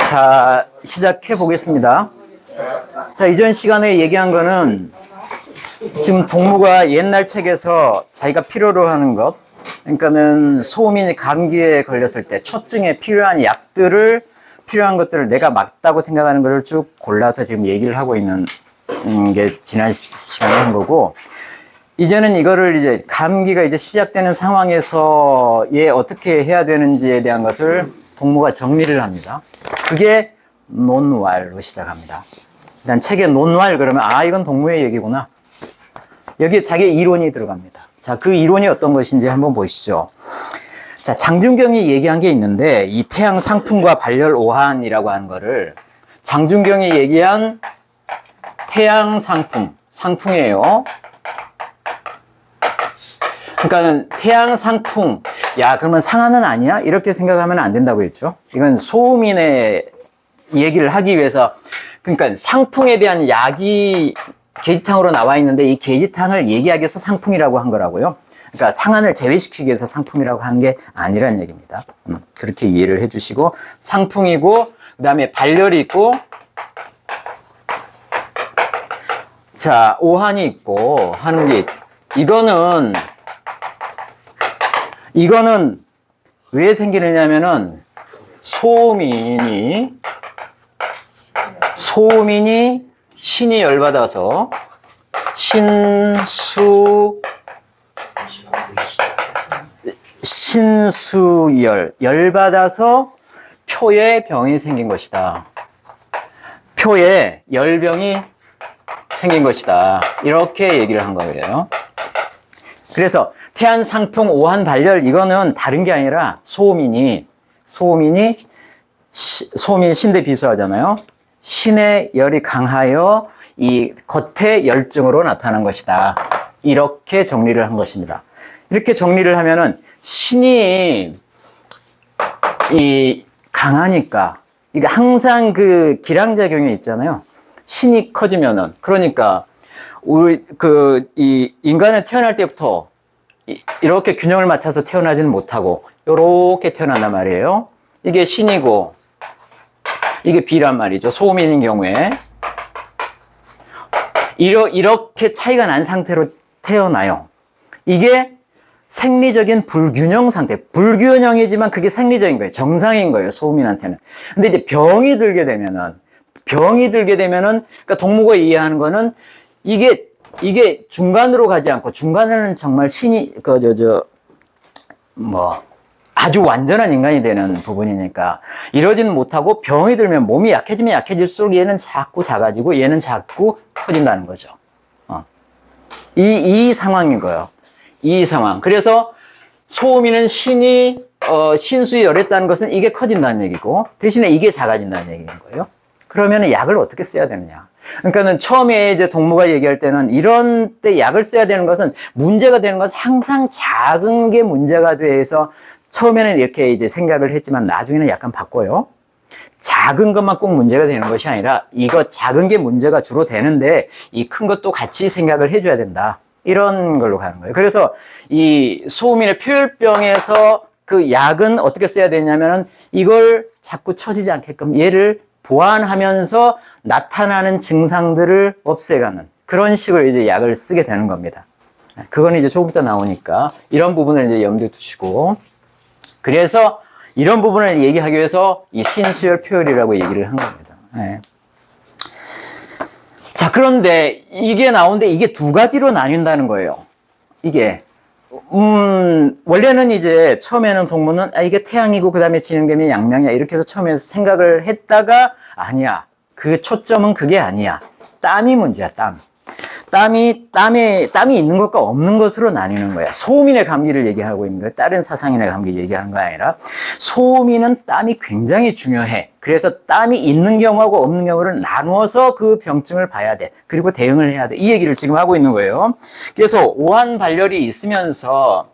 자, 시작해 보겠습니다. 자, 이전 시간에 얘기한 거는 지금 동무가 옛날 책에서 자기가 필요로 하는 것, 그러니까는 소음이나 감기에 걸렸을 때 초증에 필요한 약들을 필요한 것들을 내가 맞다고 생각하는 것을 쭉 골라서 지금 얘기를 하고 있는 게 지난 시간에 한 거고, 이제는 이거를 이제 감기가 이제 시작되는 상황에서 얘 어떻게 해야 되는지에 대한 것을 동무가 정리를 합니다. 그게 논왈로 시작합니다. 일단 책에 논왈 그러면 아 이건 동무의 얘기구나. 여기에 자기의 이론이 들어갑니다. 자, 그 이론이 어떤 것인지 한번 보시죠. 자, 장준경이 얘기한 게 있는데 이 태양 상풍과 발열 오한이라고 하는 거를 장준경이 얘기한 태양 상풍, 상풍이에요. 그러니까 태양 상풍, 야 그러면 상하는 아니야? 이렇게 생각하면 안 된다고 했죠. 이건 소음인의 얘기를 하기 위해서, 그러니까 상풍에 대한 약이 계지탕으로 나와 있는데 이 계지탕을 얘기하기 위해서 상풍이라고 한 거라고요. 그러니까 상한을 제외시키기 위해서 상풍이라고 하는 게 아니란 얘기입니다. 그렇게 이해를 해주시고, 상풍이고 그 다음에 발열이 있고, 자 오한이 있고 하는 게, 이거는 왜 생기느냐면은 소음인이 신이 열받아서 열받아서 표에 병이 생긴 것이다. 표에 열병이 생긴 것이다. 이렇게 얘기를 한 거예요. 그래서 태안 상풍 오한 발열, 이거는 다른 게 아니라 소음인이 신대 비수하잖아요. 신의 열이 강하여 이 겉의 열증으로 나타난 것이다. 이렇게 정리를 한 것입니다. 이렇게 정리를 하면은 신이 강하니까, 이게 항상 그 기량작용이 있잖아요. 신이 커지면은, 그러니까 이 인간은 태어날 때부터 이렇게 균형을 맞춰서 태어나지는 못하고 이렇게 태어난단 말이에요. 이게 신이고 이게 비란 말이죠. 소음인인 경우에 이렇게 차이가 난 상태로 태어나요. 이게 생리적인 불균형 상태, 불균형이지만 그게 생리적인 거예요. 정상인 거예요, 소음인한테는. 근데 이제 병이 들게 되면은, 그러니까 동무가 이해하는 거는 이게 중간으로 가지 않고, 중간에는 정말 신이 아주 완전한 인간이 되는 부분이니까 이러지는 못하고, 병이 들면 몸이 약해지면 약해질수록 얘는 자꾸 작아지고 얘는 자꾸 커진다는 거죠. 이 상황인 거예요. 이 상황. 그래서 소음인은 신수에 열했다는 것은 이게 커진다는 얘기고, 대신에 이게 작아진다는 얘기인 거예요. 그러면 약을 어떻게 써야 되느냐. 그러니까는 처음에 이제 동무가 얘기할 때는 이런 때 약을 써야 되는 것은, 문제가 되는 것은 항상 작은 게 문제가 돼서 처음에는 이렇게 이제 생각을 했지만 나중에는 약간 바꿔요. 작은 것만 꼭 문제가 되는 것이 아니라 이거 작은 게 문제가 주로 되는데 이 큰 것도 같이 생각을 해줘야 된다. 이런 걸로 가는 거예요. 그래서 이 소음인의 표혈병에서 그 약은 어떻게 써야 되냐면은 이걸 자꾸 처지지 않게끔 얘를 보완하면서 나타나는 증상들을 없애가는 그런 식으로 이제 약을 쓰게 되는 겁니다. 그건 이제 조금 이따 나오니까 이런 부분을 이제 염두에 두시고, 그래서 이런 부분을 얘기하기 위해서 이 신수열 표혈이라고 얘기를 한 겁니다. 네. 자, 그런데 이게 나오는데 이게 두 가지로 나뉜다는 거예요. 이게 원래는 이제 처음에는 동무는 이게 태양이고 그 다음에 진행되면 양명이야 이렇게 해서 처음에 생각을 했다가, 아니야, 그 초점은 그게 아니야. 땀이 문제야. 땀이 있는 것과 없는 것으로 나뉘는 거야. 소음인의 감기를 얘기하고 있는 거야. 다른 사상인의 감기 얘기하는 거 아니라, 소음인은 땀이 굉장히 중요해. 그래서 땀이 있는 경우하고 없는 경우를 나누어서 그 병증을 봐야 돼. 그리고 대응을 해야 돼. 이 얘기를 지금 하고 있는 거예요. 그래서 오한 발열이 있으면서,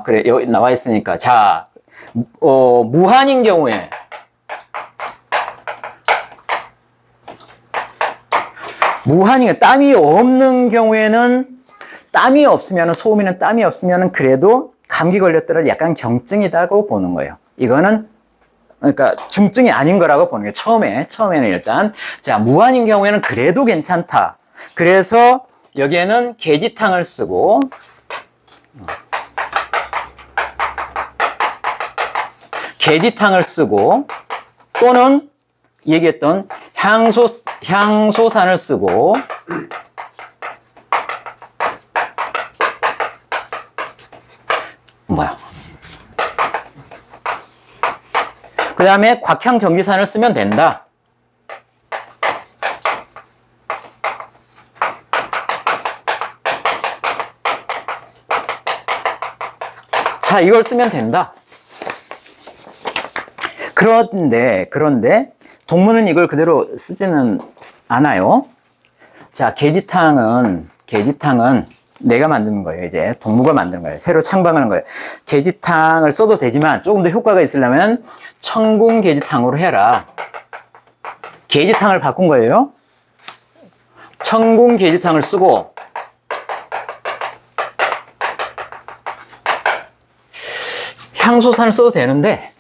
그래, 여기 나와 있으니까. 자, 무한인 경우에, 무한이가 땀이 없는 경우에는 땀이 없으면, 소음이는 땀이 없으면 그래도 감기 걸렸더라도 약간 경증이다고 보는 거예요. 이거는 그러니까 중증이 아닌 거라고 보는 거예요. 처음에는 일단. 자, 무환인 경우에는 그래도 괜찮다. 그래서 여기에는 계지탕을 쓰고, 또는 얘기했던 향소산을 쓰고, 그 다음에 곽향정지산을 쓰면 된다. 자, 이걸 쓰면 된다. 그런데 동문은 이걸 그대로 쓰지는 않아요. 자, 계지탕은 내가 만드는 거예요. 이제 동무가 만드는 거예요. 새로 창방하는 거예요. 계지탕을 써도 되지만 조금 더 효과가 있으려면 청궁 계지탕으로 해라. 계지탕을 바꾼 거예요. 청궁 계지탕을 쓰고, 향소산을 써도 되는데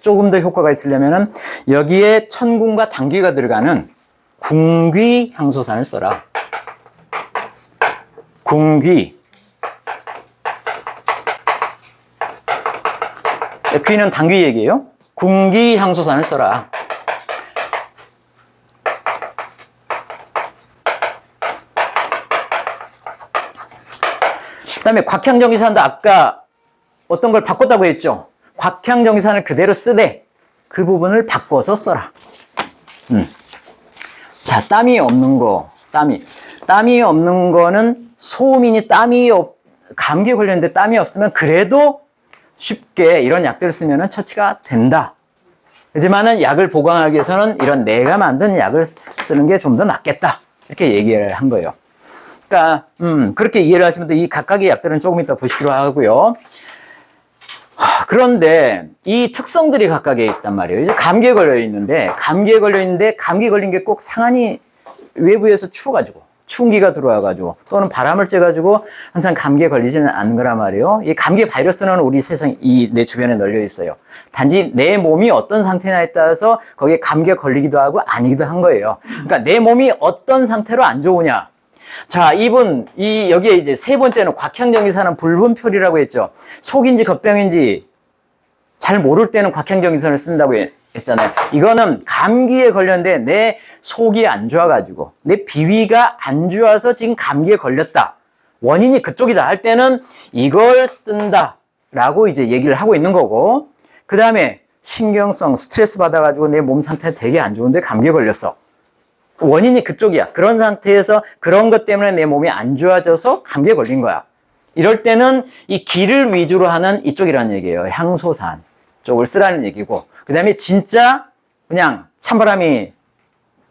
조금 더 효과가 있으려면 여기에 천궁과 당귀가 들어가는 궁귀 향소산을 써라. 궁귀. 귀는 당귀 얘기예요. 궁귀 향소산을 써라. 그 다음에 곽향정지산도 아까 어떤 걸 바꿨다고 했죠. 곽향정지산을 그대로 쓰되 그 부분을 바꿔서 써라. 자, 땀이 없는 거는 소음이니 감기에 걸렸는데 땀이 없으면 그래도 쉽게 이런 약들을 쓰면 처치가 된다. 하지만은 약을 보강하기 위해서는 이런 내가 만든 약을 쓰는 게 좀 더 낫겠다. 이렇게 얘기를 한 거예요. 그러니까 그렇게 이해를 하시면 이 각각의 약들은 조금 이따 보시기로 하고요. 그런데 이 특성들이 각각에 있단 말이에요. 이제 감기에 걸려 있는데 감기 걸린 게 꼭 상한이 외부에서 추운 기가 들어와가지고 또는 바람을 쬐가지고 항상 감기에 걸리지는 않는 거란 말이에요. 이 감기 바이러스는 우리 내 주변에 널려 있어요. 단지 내 몸이 어떤 상태냐에 따라서 거기에 감기에 걸리기도 하고 아니기도 한 거예요. 그러니까 내 몸이 어떤 상태로 안 좋으냐. 자, 여기에 이제 세 번째는 곽향정지산은 불분표리라고 했죠. 속인지 겉병인지 잘 모를 때는 곽향정지산을 쓴다고 했잖아요. 이거는 감기에 걸렸는데 내 속이 안 좋아가지고 내 비위가 안 좋아서 지금 감기에 걸렸다. 원인이 그쪽이다 할 때는 이걸 쓴다라고 이제 얘기를 하고 있는 거고, 그 다음에 신경성 스트레스 받아가지고 내 몸 상태 되게 안 좋은데 감기에 걸렸어. 원인이 그쪽이야. 그런 상태에서 그런 것 때문에 내 몸이 안 좋아져서 감기에 걸린 거야. 이럴 때는 이 기를 위주로 하는 이쪽이라는 얘기예요. 향소산 쪽을 쓰라는 얘기고, 그 다음에 진짜 그냥 찬바람이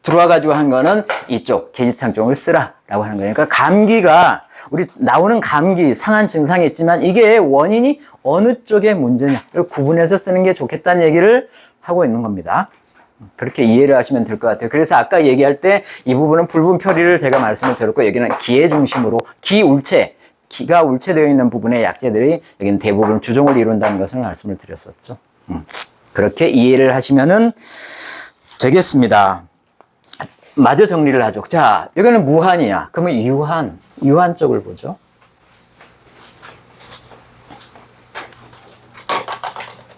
들어와가지고 한 거는 이쪽 계지탕 쪽을 쓰라라고 하는 거예요. 그러니까 감기가 우리 나오는 감기 상한 증상이 있지만 이게 원인이 어느 쪽의 문제냐를 구분해서 쓰는 게 좋겠다는 얘기를 하고 있는 겁니다. 그렇게 이해를 하시면 될 것 같아요. 그래서 아까 얘기할 때 이 부분은 불분표리를 제가 말씀을 드렸고, 여기는 기의 중심으로 기가 울체되어 있는 부분의 약재들이 여기는 대부분 주종을 이룬다는 것을 말씀을 드렸었죠. 그렇게 이해를 하시면은 되겠습니다. 마저 정리를 하죠. 자, 여기는 무한이야. 그러면 유한 쪽을 보죠.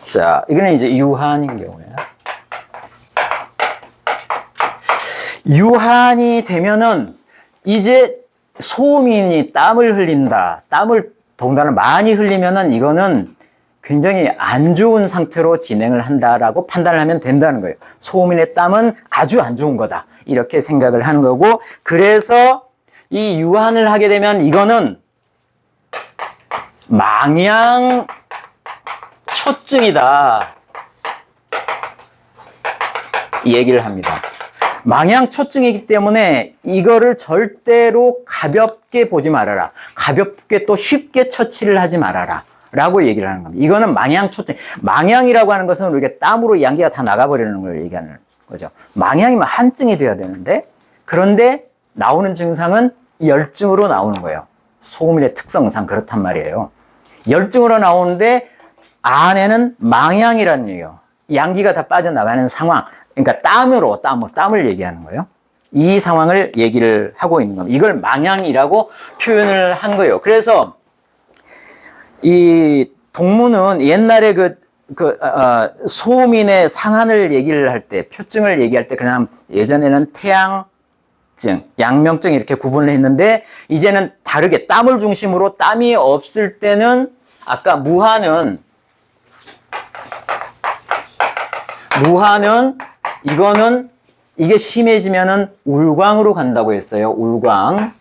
자, 이거는 이제 유한인 경우에. 유한이 되면은 이제 소음이니 땀을 흘린다. 땀을 더군다나 많이 흘리면은 이거는 굉장히 안 좋은 상태로 진행을 한다라고 판단을 하면 된다는 거예요. 소음인의 땀은 아주 안 좋은 거다. 이렇게 생각을 하는 거고, 그래서 이 유한을 하게 되면 이거는 망양 초증이다. 이 얘기를 합니다. 망양 초증이기 때문에 이거를 절대로 가볍게 보지 말아라. 가볍게 또 쉽게 처치를 하지 말아라. 라고 얘기를 하는 겁니다. 이거는 망양 초증. 망양이라고 하는 것은 우리가 땀으로 양기가 다 나가버리는 걸 얘기하는 거죠. 망양이면 한증이 돼야 되는데, 그런데 나오는 증상은 열증으로 나오는 거예요. 소음인의 특성상 그렇단 말이에요. 열증으로 나오는데 안에는 망향이라는 얘기예요. 양기가 다 빠져나가는 상황. 그러니까 땀을 얘기하는 거예요. 이 상황을 얘기를 하고 있는 겁니다. 이걸 망향이라고 표현을 한 거예요. 그래서 이 동무는 옛날에 소음인의 상한을 얘기를 할 때, 표증을 얘기할 때 그냥 예전에는 태양증, 양명증 이렇게 구분을 했는데 이제는 다르게 땀을 중심으로 땀이 없을 때는 아까 무한은 이게 심해지면은 울광으로 간다고 했어요. 울광.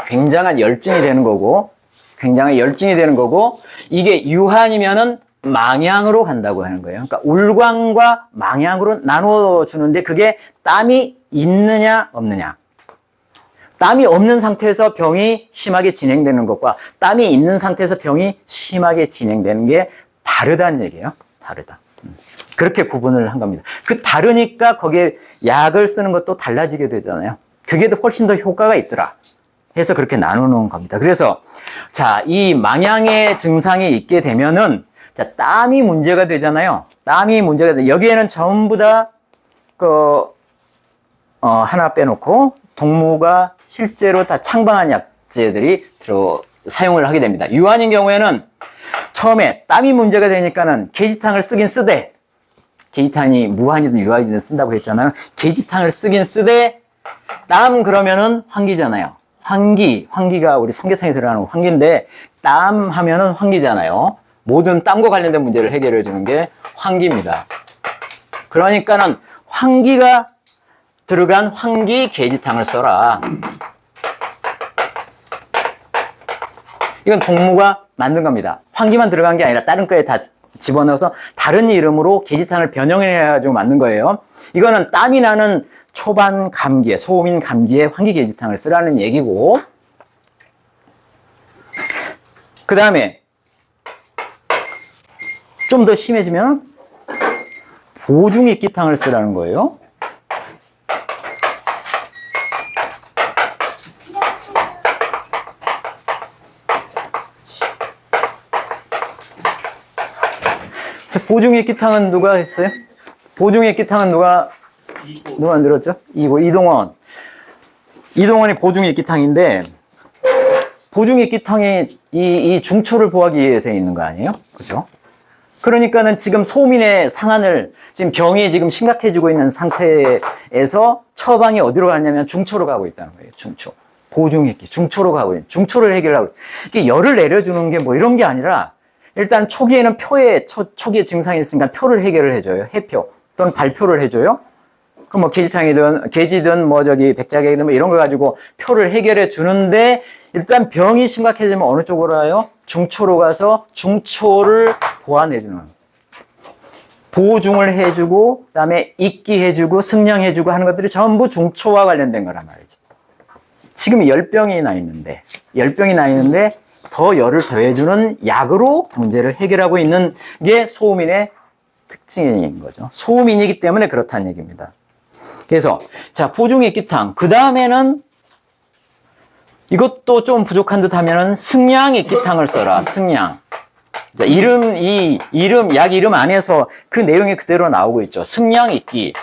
굉장한 열증이 되는 거고, 이게 유한이면은 망향으로 간다고 하는 거예요. 그러니까 울광과 망향으로 나눠주는데 그게 땀이 있느냐, 없느냐. 땀이 없는 상태에서 병이 심하게 진행되는 것과 땀이 있는 상태에서 병이 심하게 진행되는 게 다르다는 얘기예요. 다르다. 그렇게 구분을 한 겁니다. 그 다르니까 거기에 약을 쓰는 것도 달라지게 되잖아요. 그게 훨씬 더 효과가 있더라. 해서 그렇게 나누는 겁니다. 그래서 자, 이 망향의 증상이 있게 되면은 자, 땀이 문제가 되잖아요. 여기에는 전부 다 하나 빼놓고 동무가 실제로 다 창방한 약재들이 사용을 하게 됩니다. 유한인 경우에는 처음에 땀이 문제가 되니까는 계지탕을 쓰긴 쓰되, 계지탕이 무한이든 유한이든 쓴다고 했잖아요. 계지탕을 쓰긴 쓰되 땀 그러면은 환기잖아요. 환기가 우리 삼계탕에 들어가는 환기인데 땀 하면은 환기잖아요. 모든 땀과 관련된 문제를 해결해 주는 게 환기입니다. 그러니까는 환기가 들어간 환기 계지탕을 써라. 이건 동무가 만든 겁니다. 환기만 들어간 게 아니라 다른 거에 다 집어넣어서 다른 이름으로 계지탕을 변형해가지고 만든 거예요. 이거는 땀이 나는 초반 감기에, 소음인 감기에 환기 계지탕을 쓰라는 얘기고, 그 다음에 좀 더 심해지면 보중익기탕을 쓰라는 거예요. 보중익기탕은 누가 했어요? 보중익기탕은 누가 만들었죠? 이동원이 보중익기탕인데, 보중익기탕이 이 중초를 보호하기 위해서 있는 거 아니에요? 그죠? 그러니까는 지금 소음인의 상한을, 지금 병이 지금 심각해지고 있는 상태에서 처방이 어디로 가냐면 중초로 가고 있다는 거예요. 중초. 보중익기. 중초로 가고 있는. 중초를 해결하고. 이게 열을 내려주는 게 뭐 이런 게 아니라, 일단 초기에는 초기에 증상이 있으니까 표를 해결을 해줘요. 해표. 또는 발표를 해줘요. 그 뭐 계지탕이든 백작액이든 뭐 이런 거 가지고 표를 해결해 주는데, 일단 병이 심각해지면 어느 쪽으로 가요? 중초로 가서 중초를 보완해주는, 보중을 해주고, 그 다음에 익기해주고, 승량해주고 하는 것들이 전부 중초와 관련된 거란 말이죠. 지금 열병이 나 있는데 더 열을 더해주는 약으로 문제를 해결하고 있는 게 소음인의 특징인 거죠. 소음인이기 때문에 그렇다는 얘기입니다. 그래서 자, 보중익기탕, 그 다음에는 이것도 좀 부족한 듯 하면은 승량익기탕을 써라. 승량. 자, 약 이름 안에서 그 내용이 그대로 나오고 있죠. 승량익기.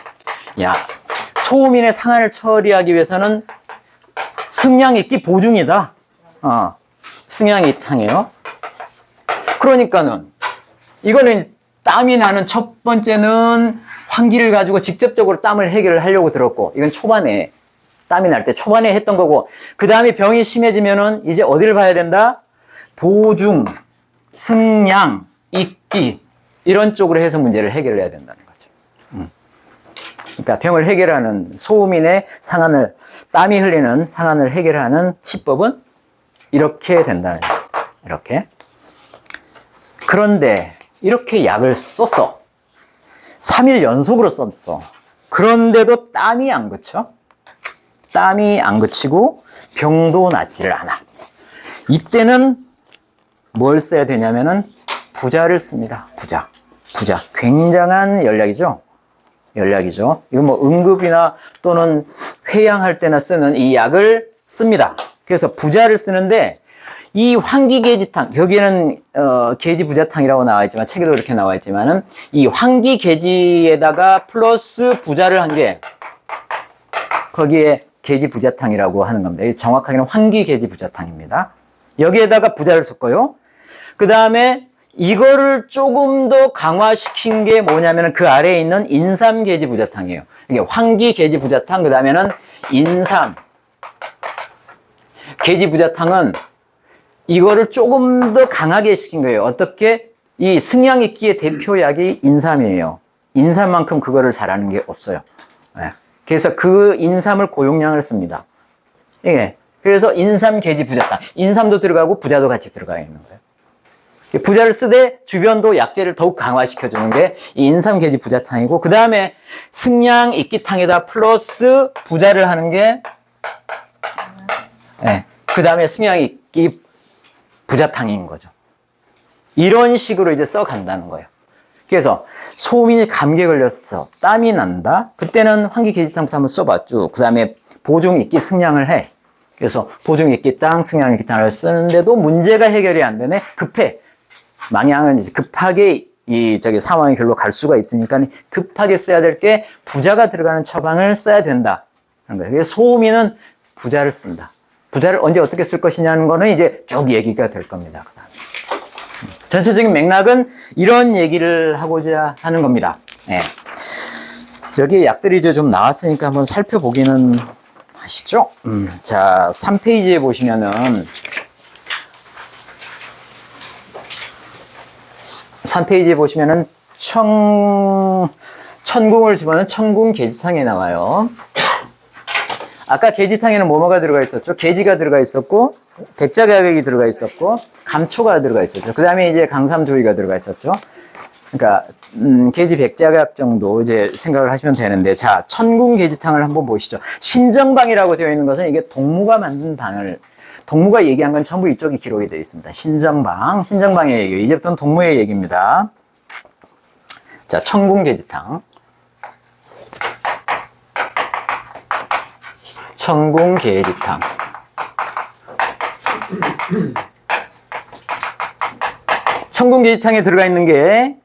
소음인의 상한을 처리하기 위해서는 승량익기 보중이다. 승량익탕이에요. 그러니까는 이거는 땀이 나는 첫 번째는 환기를 가지고 직접적으로 땀을 해결을 하려고 들었고, 이건 초반에 땀이 날 때 초반에 했던 거고, 그 다음에 병이 심해지면은 이제 어디를 봐야 된다? 보중, 승량, 익기 이런 쪽으로 해서 문제를 해결해야 된다는 거죠. 그러니까 병을 해결하는 소음인의 상한을, 땀이 흘리는 상한을 해결하는 치법은 이렇게 된다는 거예요. 이렇게. 그런데 이렇게 약을 썼어. 3일 연속으로 썼어. 그런데도 땀이 안 그쳐. 땀이 안 그치고 병도 낫지를 않아. 이때는 뭘 써야 되냐면은 부자를 씁니다. 부자. 굉장한 연약이죠. 이건 뭐 응급이나 또는 폐양할 때나 쓰는 이 약을 씁니다. 그래서 부자를 쓰는데 이 황기계지탕, 여기에는 계지부자탕이라고 나와 있지만 책에도 이렇게 나와 있지만은 이 황기계지에다가 플러스 부자를 한 게 거기에 계지부자탕이라고 하는 겁니다. 정확하게는 황기계지부자탕입니다. 여기에다가 부자를 섞어요. 그 다음에 이거를 조금 더 강화시킨 게 뭐냐면 그 아래에 있는 인삼계지부자탕이에요. 이게 황기계지부자탕, 그 다음에는 인삼 계지부자탕은 이거를 조금 더 강하게 시킨 거예요. 어떻게? 이 승양이끼의 대표약이 인삼이에요. 인삼만큼 그거를 잘하는 게 없어요. 네. 그래서 그 인삼을 고용량을 씁니다. 예. 그래서 인삼 계지부자탕. 인삼도 들어가고 부자도 같이 들어가 있는 거예요. 부자를 쓰되 주변도 약재를 더욱 강화시켜주는 게 이 인삼 계지부자탕이고, 그 다음에 승양이끼탕에다 플러스 부자를 하는 게, 예. 그 다음에 승양이끼 부자탕인 거죠. 이런 식으로 이제 써간다는 거예요. 그래서 소민이 감기에 걸렸어. 땀이 난다. 그때는 황기계지탕부터 한번 써봤죠. 그 다음에 보종이끼 승량을 해. 그래서 보종이끼 땅, 승량이끼 땅을 쓰는데도 문제가 해결이 안 되네. 급해. 망양은 이제 급하게 상황이 글로 갈 수가 있으니까 급하게 써야 될 게 부자가 들어가는 처방을 써야 된다. 그런 거예요. 그래서 소민은 부자를 쓴다. 부자를 언제 어떻게 쓸 것이냐는 거는 이제 쭉 얘기가 될 겁니다. 전체적인 맥락은 이런 얘기를 하고자 하는 겁니다. 네. 여기 약들이 이제 좀 나왔으니까 한번 살펴보기는 하시죠. 자, 3페이지에 보시면은 3페이지에 보시면은 천궁을 집어넣은 천궁계지탕에 나와요. 아까 계지탕에는 뭐가 들어가 있었죠? 계지가 들어가 있었고, 백자가격이 들어가 있었고, 감초가 들어가 있었죠. 그 다음에 이제 강삼조이가 들어가 있었죠. 그러니까, 계지 백자각 정도 이제 생각을 하시면 되는데, 자, 천궁계지탕을 한번 보시죠. 신정방이라고 되어 있는 것은 이게 동무가 만든 방을, 동무가 얘기한 건 전부 이쪽에 기록이 되어 있습니다. 신정방의 얘기. 이제부터는 동무의 얘기입니다. 자, 천궁계지탕. 천궁계지탕. 천궁계지탕에 들어가 있는 게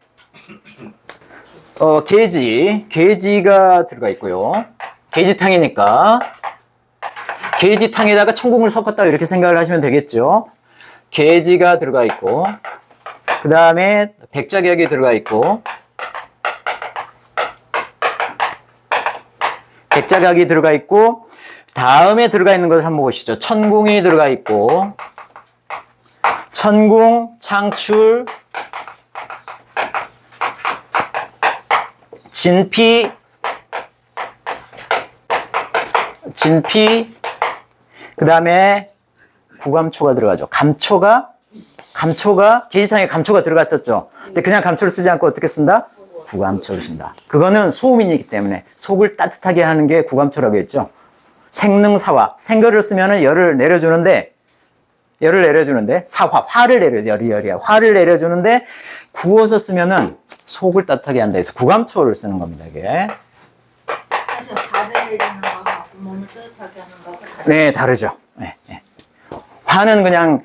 계지가 들어가 있고요. 계지탕이니까 계지탕에다가 천궁을 섞었다 이렇게 생각을 하시면 되겠죠. 계지가 들어가 있고, 그 다음에 백자격이 들어가 있고, 백자각이 들어가 있고, 다음에 들어가 있는 것을 한번 보시죠. 천궁이 들어가 있고, 천궁, 창출, 진피, 그 다음에 구감초가 들어가죠. 감초가 계지탕에 감초가 들어갔었죠. 근데 그냥 감초를 쓰지 않고 어떻게 쓴다? 구감초를 쓴다. 그거는 소음이기 때문에 속을 따뜻하게 하는 게 구감초라고 했죠. 생능사화, 생거를 쓰면은 화를 내려주는데 화를 내려주는데 구워서 쓰면은 속을 따뜻하게 한다 해서 구감초를 쓰는 겁니다. 이게. 사실 화를 내리는 거하고 몸을 따뜻하게 하는 거하고 네, 다르죠. 네, 네. 화는 그냥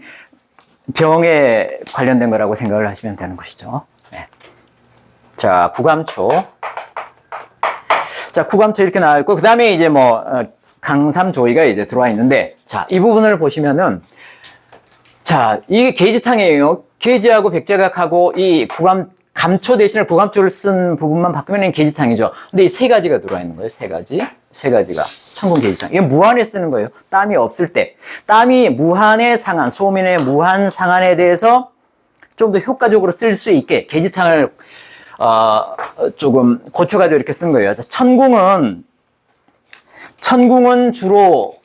병에 관련된 거라고 생각을 하시면 되는 것이죠. 네. 자, 구감초. 자, 구감초 이렇게 나와 있고, 그 다음에 이제 강삼조이가 이제 들어와 있는데, 자, 이 부분을 보시면은, 자, 이게 계지탕이에요. 계지하고 백자각하고 이 감초 대신에 구감초를 쓴 부분만 바꾸면 계지탕이죠. 근데 이 세 가지가 들어와 있는 거예요. 세 가지가. 천궁계지탕. 이게 무한에 쓰는 거예요. 땀이 없을 때. 땀이 무한의 상한, 소민의 무한 상한에 대해서 좀 더 효과적으로 쓸 수 있게 계지탕을 조금 고쳐가지고 이렇게 쓴 거예요. 천궁은 주로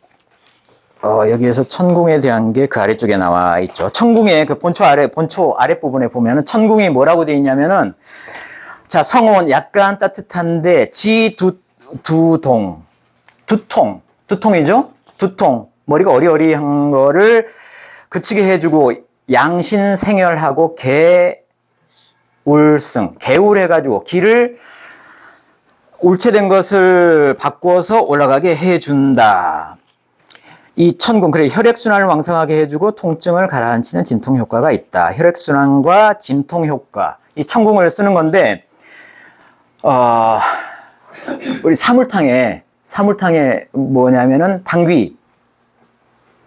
여기에서 천궁에 대한 게 그 아래쪽에 나와 있죠. 천궁의 그 본초 아랫부분에 보면은 천궁이 뭐라고 되어 있냐면은, 자, 성온 약간 따뜻한데, 두통이죠? 두통. 머리가 어리어리한 거를 그치게 해주고, 양신생혈하고 개울해가지고, 기를 울체된 것을 바꿔서 올라가게 해준다. 이 천궁, 그래 혈액순환을 왕성하게 해주고 통증을 가라앉히는 진통 효과가 있다. 혈액순환과 진통 효과, 이 천궁을 쓰는 건데 우리 사물탕에 뭐냐면은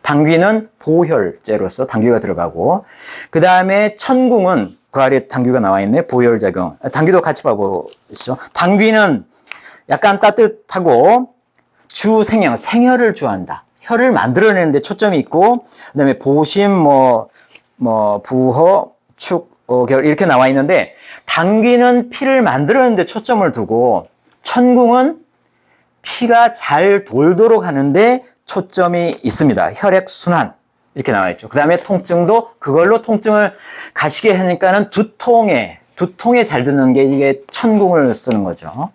당귀는 보혈제로서 당귀가 들어가고, 그 다음에 천궁은 그 아래 당귀가 나와 있네. 보혈작용. 당귀도 같이 봐보시죠. 당귀는 약간 따뜻하고 생혈을 주한다. 혈을 만들어내는데 초점이 있고, 그 다음에 보심, 부허, 축, 결 이렇게 나와 있는데, 당귀는 피를 만들어내는데 초점을 두고, 천궁은 피가 잘 돌도록 하는데 초점이 있습니다. 혈액순환. 이렇게 나와 있죠. 그 다음에 통증도 그걸로 통증을 가시게 하니까는 두통에 잘 드는 게 이게 천궁을 쓰는 거죠.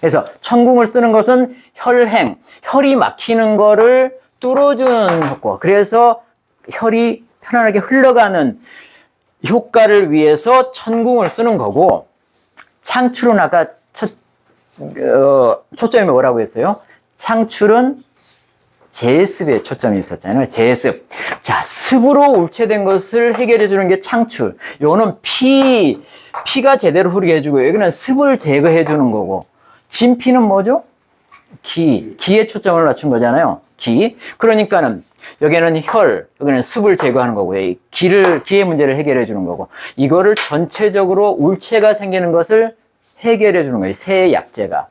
그래서 천궁을 쓰는 것은 혈이 막히는 거를 뚫어주는 효과. 그래서 혈이 편안하게 흘러가는 효과를 위해서 천궁을 쓰는 거고, 창출은 아까 초점이 뭐라고 했어요? 창출은 제습에 초점이 있었잖아요. 제습. 자, 습으로 울체된 것을 해결해 주는 게 창출. 요거는 피가 제대로 흐르게 해주고, 여기는 습을 제거해 주는 거고, 진피는 뭐죠? 기에 초점을 맞춘 거잖아요. 그러니까는 여기는 여기는 습을 제거하는 거고요. 기의 문제를 해결해 주는 거고, 이거를 전체적으로 울체가 생기는 것을 해결해 주는 거예요. 세 약재가.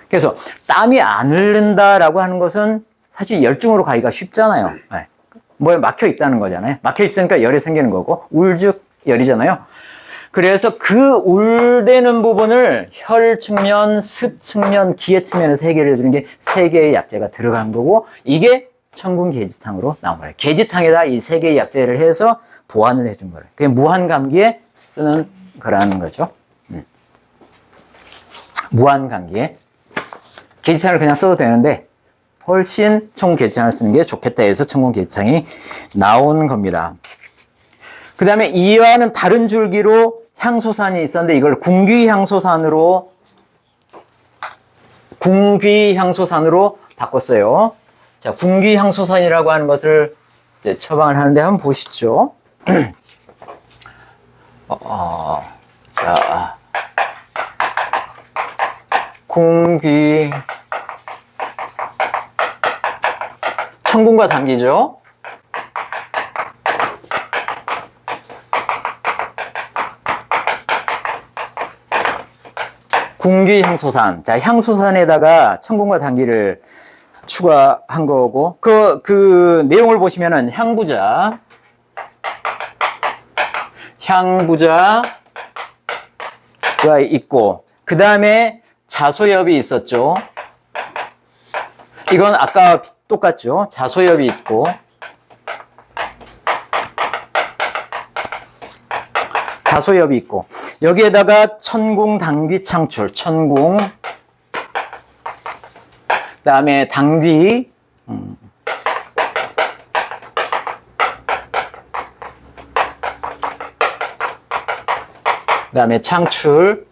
그래서 땀이 안 흐른다라고 하는 것은 사실 열증으로 가기가 쉽잖아요. 네. 뭐에 막혀 있다는 거잖아요. 막혀 있으니까 열이 생기는 거고, 울즉 열이잖아요. 그래서 그 울대는 부분을 혈 측면, 습 측면, 기의 측면에서 해결해 주는 게 세 개의 약재가 들어간 거고, 이게 천궁계지탕으로 나온 거예요. 계지탕에다 이 세 개의 약재를 해서 보완을 해준 거예요. 그게 무한감기에 쓰는 거라는 거죠. 무한감기에. 계지탕을 그냥 써도 되는데 훨씬 천궁계지탕을 쓰는 게 좋겠다 해서 천궁계지탕이 나온 겁니다. 그 다음에 이와는 다른 줄기로 향소산이 있었는데 이걸 궁귀향소산으로 바꿨어요. 자, 궁귀향소산이라고 하는 것을 이제 처방을 하는데 한번 보시죠. 자, 천궁과 당귀죠. 궁귀향소산. 자, 향소산에다가 천궁과 당귀를 추가한 거고, 그 내용을 보시면은 향부자가 있고, 그 다음에 자소엽이 있었죠. 이건 아까 똑같죠. 자소엽이 있고, 여기에다가 천궁, 당귀, 창출, 그 다음에 당귀, 그 다음에 창출,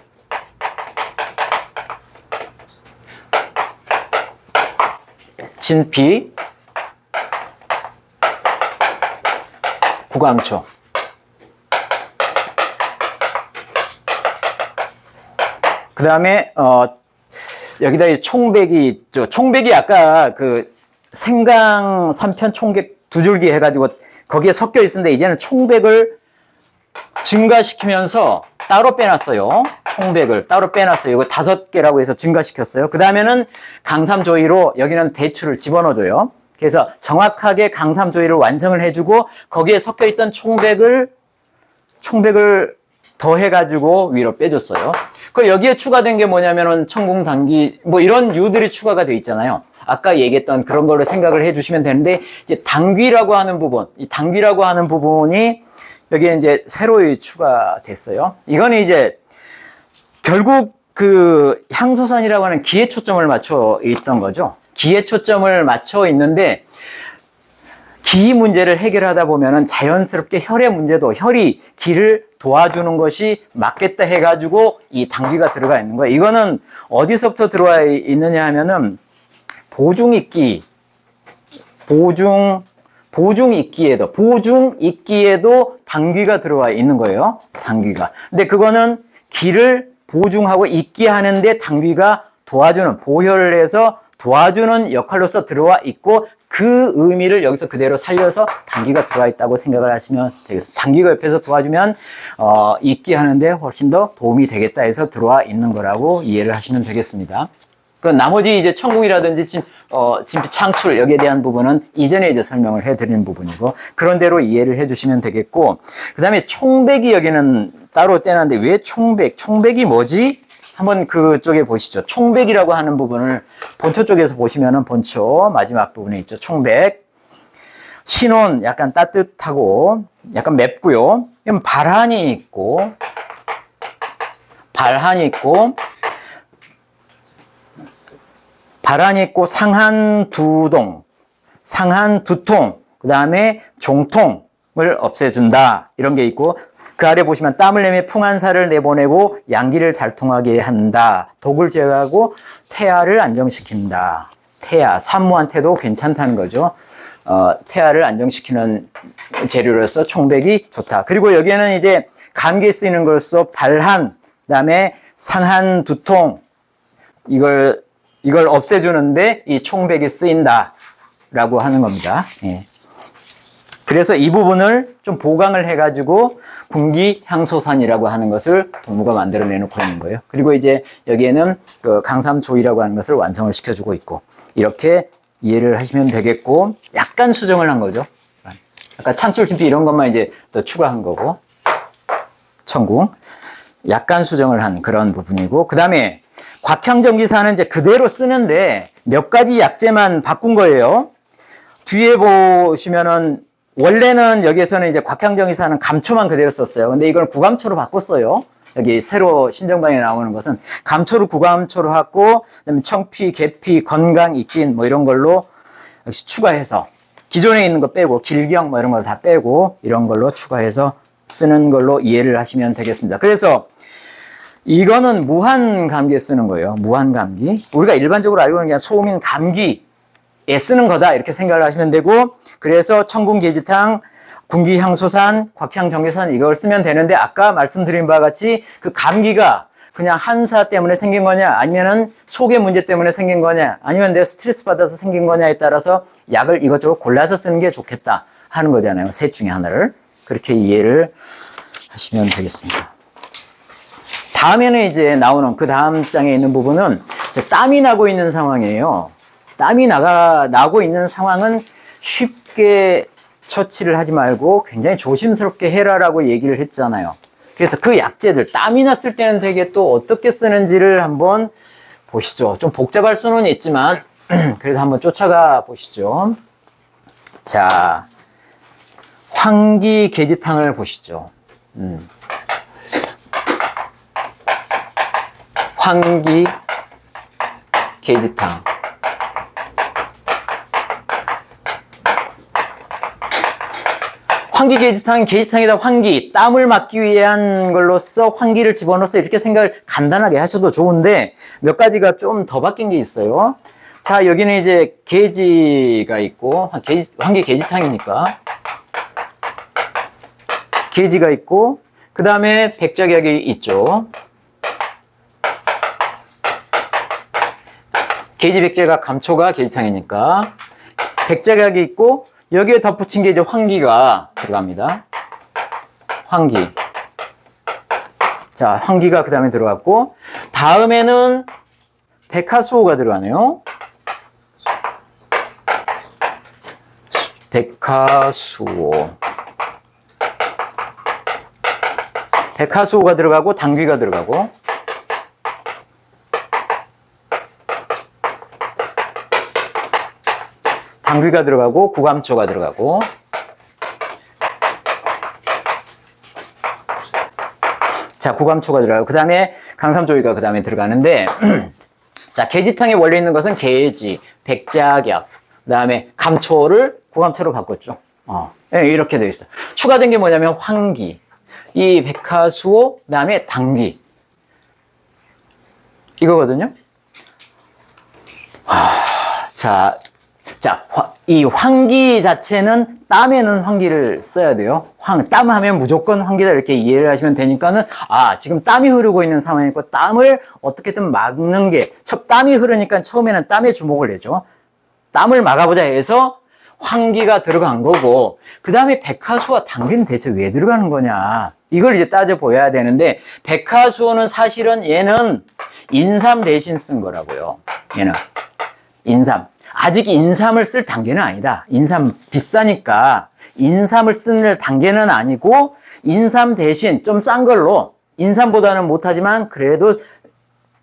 진피, 구강초. 그 다음에 여기다 총백이 있죠. 총백이 아까 그 생강 3편 총백 2줄기 해가지고 거기에 섞여 있었는데, 이제는 총백을 증가시키면서 따로 빼놨어요. 총백을 따로 빼놨어요. 이거 5개라고 해서 증가시켰어요. 그 다음에는 강삼조이로 여기는 대추를 집어넣어줘요. 그래서 정확하게 강삼조이를 완성을 해주고, 거기에 섞여 있던 총백을 더해가지고 위로 빼줬어요. 그 여기에 추가된 게 뭐냐면은 천궁, 당귀, 뭐 이런 유들이 추가가 돼 있잖아요. 아까 얘기했던 그런 걸로 생각을 해주시면 되는데, 이제 당귀라고 하는 부분, 이 당귀라고 하는 부분이 여기에 이제 새로이 추가됐어요. 이거는 이제 결국 그 향소산이라고 하는 기에 초점을 맞춰 있던 거죠. 기에 초점을 맞춰 있는데, 기 문제를 해결하다 보면은 자연스럽게 혈의 문제도 혈이 기를 도와주는 것이 맞겠다 해가지고 이 당귀가 들어가 있는 거예요. 이거는 어디서부터 들어와 있느냐 하면은 보중익기에도 당귀가 들어와 있는 거예요. 당귀가. 근데 그거는 기를 보중하고 있게 하는데 당귀가 도와주는, 보혈을 해서 도와주는 역할로서 들어와 있고, 그 의미를 여기서 그대로 살려서 당귀가 들어와 있다고 생각을 하시면 되겠습니다. 당귀가 옆에서 도와주면 있게 하는데 훨씬 더 도움이 되겠다 해서 들어와 있는 거라고 이해를 하시면 되겠습니다. 그 나머지 이제 천궁이라든지 진피 창출 여기에 대한 부분은 이전에 이제 설명을 해드리는 부분이고, 그런 대로 이해를 해주시면 되겠고, 그 다음에 총백이 여기는 따로 떼놨는데 왜 총백? 총백이 뭐지? 한번 그쪽에 보시죠. 총백이라고 하는 부분을 본초 쪽에서 보시면은 본초 마지막 부분에 있죠. 총백. 신혼 약간 따뜻하고 약간 맵고요. 발한이 있고 상한 두통, 그 다음에 종통을 없애준다. 이런 게 있고, 그 아래 보시면 땀을 내며 풍한사를 내보내고 양기를 잘 통하게 한다. 독을 제거하고 태아를 안정시킨다. 태아, 산모한테도 괜찮다는 거죠. 태아를 안정시키는 재료로서 총백이 좋다. 그리고 여기에는 이제 감기에 쓰이는 것으로서 발한, 그 다음에 상한 두통, 이걸 없애주는데 이 총백이 쓰인다라고 하는 겁니다. 예. 그래서 이 부분을 좀 보강을 해가지고 군기향소산이라고 하는 것을 동무가 만들어 내놓고 있는 거예요. 그리고 이제 여기에는 그 강삼조이라고 하는 것을 완성을 시켜주고 있고, 이렇게 이해를 하시면 되겠고, 약간 수정을 한 거죠. 아까 창출, 진피 이런 것만 이제 더 추가한 거고, 천궁 약간 수정을 한 그런 부분이고, 그 다음에 곽향정기사는 이제 그대로 쓰는데 몇 가지 약재만 바꾼 거예요. 뒤에 보시면은 원래는 여기에서는 이제 곽향정기사는 감초만 그대로 썼어요. 근데 이걸 구감초로 바꿨어요. 여기 새로 신정방에 나오는 것은 감초를 구감초로 하고, 그다음에 청피, 계피, 건강, 익진 뭐 이런 걸로 역시 추가해서, 기존에 있는 거 빼고 길경 뭐 이런 걸 다 빼고 이런 걸로 추가해서 쓰는 걸로 이해를 하시면 되겠습니다. 그래서 이거는 무한 감기에 쓰는 거예요. 무한 감기. 우리가 일반적으로 알고 있는 게 소음인 감기에 쓰는 거다 이렇게 생각을 하시면 되고, 그래서 천궁계지탕, 군기향소산, 곽향정기산 이걸 쓰면 되는데, 아까 말씀드린 바와 같이 그 감기가 그냥 한사 때문에 생긴 거냐, 아니면은 속의 문제 때문에 생긴 거냐, 아니면 내가 스트레스 받아서 생긴 거냐에 따라서 약을 이것저것 골라서 쓰는 게 좋겠다 하는 거잖아요. 셋 중에 하나를. 그렇게 이해를 하시면 되겠습니다. 다음에는 이제 나오는 그 다음 장에 있는 부분은 땀이 나고 있는 상황이에요. 땀이 나고 있는 상황은 쉽게 처치를 하지 말고 굉장히 조심스럽게 해라라고 얘기를 했잖아요. 그래서 그 약재들, 땀이 났을 때는 되게 또 어떻게 쓰는지를 한번 보시죠. 좀 복잡할 수는 있지만 그래서 한번 쫓아가 보시죠. 자, 황기계지탕을 보시죠. 황기계지탕. 황기계지탕, 계지탕에다 황기, 땀을 막기 위한 걸로서 황기를 집어넣어서 이렇게 생각을 간단하게 하셔도 좋은데, 몇 가지가 좀 더 바뀐 게 있어요. 자, 여기는 이제 계지가 있고, 황기계지탕이니까 계지가 있고, 그 다음에 백작약이 있죠. 계지, 백제가 감초가 계지탕이니까 백작약이 있고, 여기에 덧붙인 게 이제 황기가 들어갑니다. 황기. 자, 황기가 그 다음에 들어갔고, 다음에는 백화수호가 들어가네요. 백화수호. 백화수호가 들어가고, 당귀가 들어가고, 당귀가 들어가고, 구감초가 들어가고, 자, 구감초가 들어가고, 그 다음에 강삼조이가 그 다음에 들어가는데, 자, 계지탕에 원래 있는 것은 계지, 백작약, 그다음에 감초를 구감초로 바꿨죠. 네, 이렇게 되어 있어요. 추가된 게 뭐냐면 황기, 이 백화수호, 그다음에 당귀 이거거든요. 이 황기 자체는 땀에는 황기를 써야 돼요. 땀하면 무조건 황기다 이렇게 이해를 하시면 되니까는 지금 땀이 흐르고 있는 상황이고 땀을 어떻게든 막는 게 땀이 흐르니까 처음에는 땀에 주목을 내죠. 땀을 막아보자 해서 황기가 들어간 거고 그 다음에 백화수와 당귀는 대체 왜 들어가는 거냐 이걸 이제 따져보아야 되는데 백화수호는 사실은 얘는 인삼 대신 쓴 거라고요. 얘는 인삼. 아직 인삼을 쓸 단계는 아니다. 인삼 비싸니까 인삼을 쓸 단계는 아니고 인삼 대신 좀 싼 걸로 인삼보다는 못하지만 그래도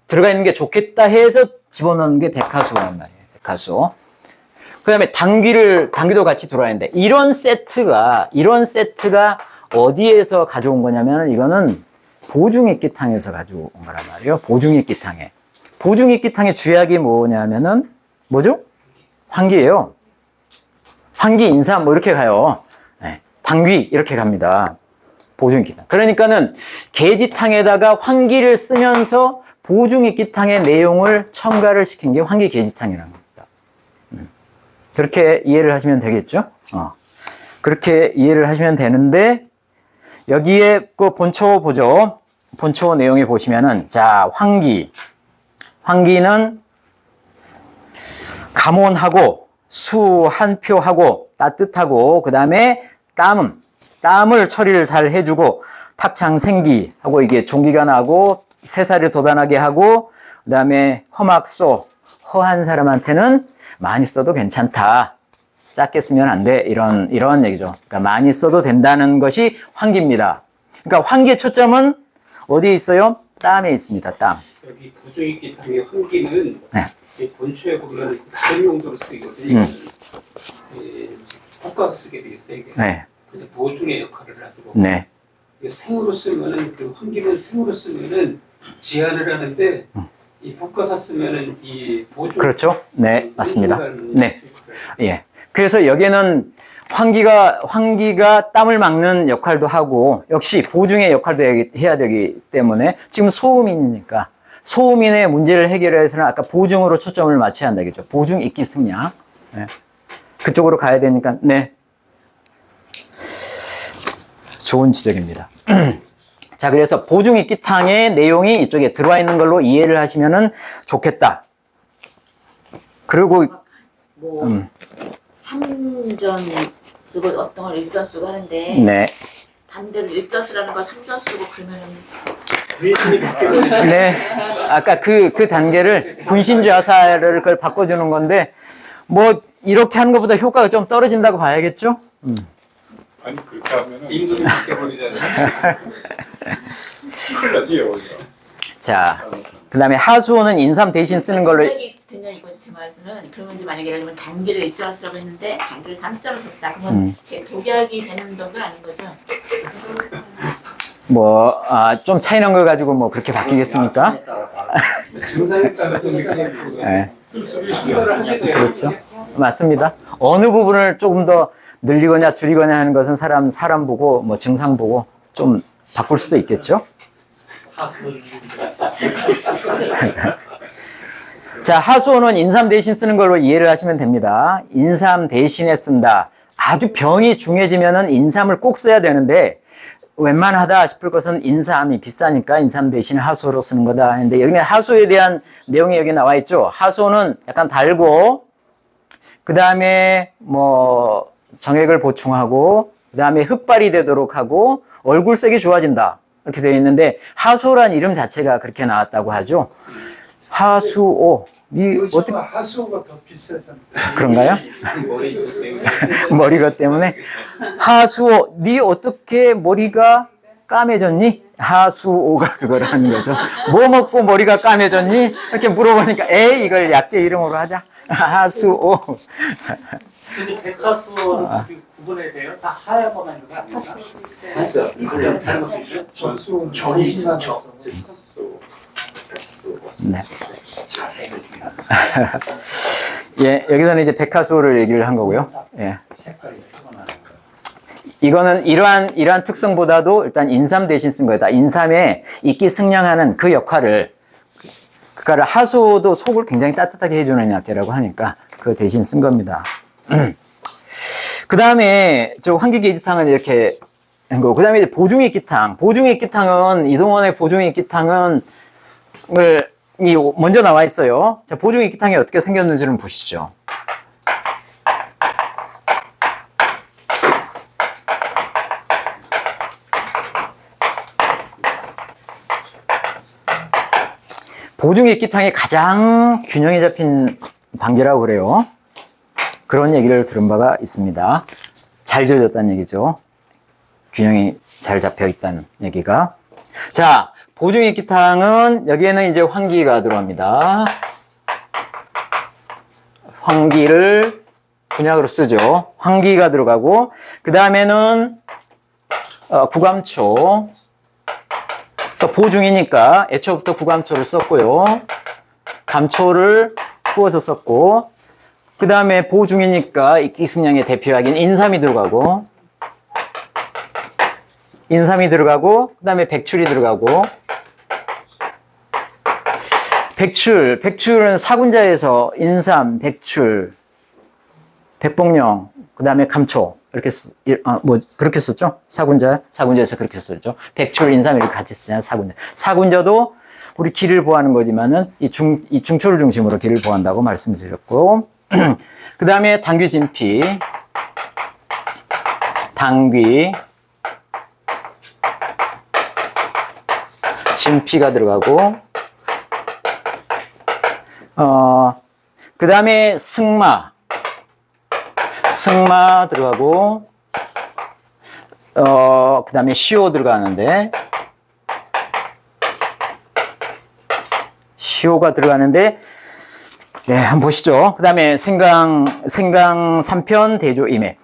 들어가 있는 게 좋겠다 해서 집어넣는 게 백화수호란 말이에요. 백화수호. 그 다음에 당귀도 같이 들어와야 되는데 이런 세트가 어디에서 가져온 거냐면 이거는 보중익기탕에서 가져온 거란 말이에요. 보중익기탕에. 보중익기탕의 주약이 뭐냐면은 뭐죠? 황기예요. 황기, 인삼 뭐 이렇게 가요. 네, 당귀 이렇게 갑니다. 보중익기탕. 그러니까는 계지탕에다가 황기를 쓰면서 보중익기탕의 내용을 첨가를 시킨 게 황기계지탕이라는 겁니다. 그렇게 이해를 하시면 되겠죠? 그렇게 이해를 하시면 되는데 여기에 그 본초 보죠. 본초 내용에 보시면은 자, 황기는 감온하고 수한표하고 따뜻하고 그 다음에 땀을 처리를 잘 해주고 탁창생기하고 이게 종기가 나고 새살이 돋아나게 하고 그 다음에 험악소 허한 사람한테는 많이 써도 괜찮다. 작게 쓰면 안 돼. 이런 얘기죠. 그러니까 많이 써도 된다는 것이 황기입니다. 그러니까 황기의 초점은 어디에 있어요? 땀에 있습니다. 땀. 여기 보중익기탕의 황기는 네. 본초에 보면 다른 용도로 쓰이거든요. 볶아서 쓰게 되어 있어요. 이게. 네. 그래서 보중의 역할을 하고 네. 생으로 쓰면은 그 황기는 생으로 쓰면은 지안을 하는데 이 볶아서 쓰면은 이 보중 그렇죠. 네, 맞습니다. 네. 예. 그래서 여기에는 황기가 땀을 막는 역할도 하고 역시 보중의 역할도 해야 되기 때문에 지금 소음인이니까 소음인의 문제를 해결해서는 아까 보중으로 초점을 맞춰야 한다겠죠. 보중 익기 승량. 네. 그쪽으로 가야 되니까 네. 좋은 지적입니다. 자, 그래서 보중익기탕의 내용이 이쪽에 들어와 있는 걸로 이해를 하시면은 좋겠다. 그리고 삼전 쓰고 어떤 걸 일전 쓰고 하는데 네. 반대로 일전 쓰라는 거 삼전 쓰고 그러면은 네. 아까 그 단계를 분신좌사를 그걸 바꿔주는 건데 뭐 이렇게 하는 것보다 효과가 좀 떨어진다고 봐야겠죠? 아니 그렇게 하면은 임금이 바뀌어버리잖아요. 큰일 나지 오히려. 자, 그 다음에 하수호는 인삼 대신 쓰는 걸로. 독약이 되냐 이거지 제 말에서는. 그러면 이제 만약에 예를 들면 단계를 일자로 쓰라고 했는데 단계를 3자로 썼다. 그러면 이게 독약이 되는 정도는 아닌 거죠? 좀 차이 난 걸 가지고 뭐 그렇게 바뀌겠습니까? 증상에 따라서 이렇게 네. 수혈을 하게 돼요. 그렇죠. 맞습니다. 어느 부분을 조금 더 늘리거나 줄이거나 하는 것은 사람 보고 뭐 증상 보고 좀 바꿀 수도 있겠죠. 자, 하수호는 인삼 대신 쓰는 걸로 이해를 하시면 됩니다. 인삼 대신에 쓴다. 아주 병이 중해지면은 인삼을 꼭 써야 되는데 웬만하다 싶을 것은 인삼이 비싸니까 인삼 대신 하수호로 쓰는 거다 하는데 여기는 하수호에 대한 내용이 여기 나와 있죠. 하수호는 약간 달고 그 다음에 뭐 정액을 보충하고 그 다음에 흑발이 되도록 하고 얼굴색이 좋아진다 이렇게 되어 있는데 하수호란 이름 자체가 그렇게 나왔다고 하죠. 하수호. 요즘 하수호가 더 비싸잖아. 그런가요? 머리가 때문에 하수호. 네 어떻게 머리가 까매졌니? 하수호가 그걸 하는 거죠. 뭐 먹고 머리가 까매졌니? 이렇게 물어보니까 이걸 약제 이름으로 하자. 하수호. 그래서 백화수호는 구분해야 돼요? 다 하얀거만 있는 거 아닙니까? 있어요. 다른 것도 있어요? 전수호는 정이 나서. 네. 예, 여기서는 이제 백화수를 얘기를 한 거고요. 예. 이거는 이러한 특성보다도 일단 인삼 대신 쓴 거다. 인삼에 이끼 승량하는 그 역할을, 그러니까 하수도 속을 굉장히 따뜻하게 해주는 약재라고 하니까 그 대신 쓴 겁니다. 그 다음에 저 환기계지탕은 이렇게 한 거고, 그 다음에 이제 보중이끼탕. 보중이끼탕은 이동원의 보중이끼탕은 이 먼저 나와 있어요. 자, 보중이끼탕이 어떻게 생겼는지는 보시죠. 보중이끼탕이 가장 균형이 잡힌 방제라고 그래요. 그런 얘기를 들은 바가 있습니다. 잘 지어졌다는 얘기죠. 균형이 잘 잡혀 있다는 얘기가. 자, 보중이끼탕은 여기에는 이제 환기가 들어갑니다. 환기를 분약으로 쓰죠. 환기가 들어가고, 그 다음에는 구감초. 보중이니까 애초부터 구감초를 썼고요. 감초를 구워서 썼고, 그 다음에 보중이니까 이끼승량의 대표약인 인삼이 들어가고, 그 다음에 백출이 들어가고, 백출은 사군자에서 인삼, 백출, 백봉령, 그 다음에 감초, 이렇게 그렇게 썼죠? 사군자에서 그렇게 썼죠? 백출, 인삼 이렇게 같이 쓰잖아요, 사군자. 사군자도 우리 기를 보하는 거지만은 이 중초를 중심으로 기를 보한다고 말씀드렸고, 그 다음에 당귀, 진피, 진피가 들어가고, 그 다음에 승마 들어가고, 그 다음에 시오 들어가는데, 네, 한번 보시죠. 그 다음에 생강 3편, 대조, 임해.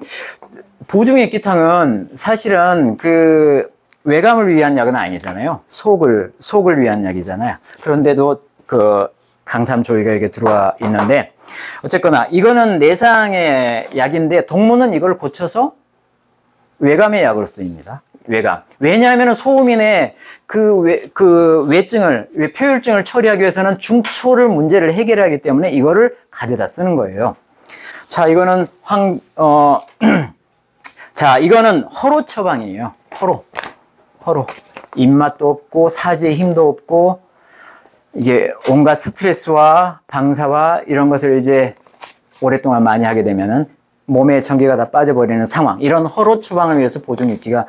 보중이끼탕은 사실은 그 외감을 위한 약은 아니잖아요. 속을 위한 약이잖아요. 그런데도 그 강삼조이가 이렇게 들어와 있는데, 어쨌거나 이거는 내상의 약인데 동무는 이걸 고쳐서 외감의 약으로 쓰입니다. 외감. 왜냐하면 소음인의 그 표혈증을 처리하기 위해서는 중초를 문제를 해결하기 때문에 이거를 가져다 쓰는 거예요. 자, 이거는 자, 이거는 허로 처방이에요. 허로. 입맛도 없고 사지에 힘도 없고 이게 온갖 스트레스와 방사와 이런 것을 이제 오랫동안 많이 하게 되면은 몸의 전기가 다 빠져버리는 상황. 이런 허로 처방을 위해서 보중이끼가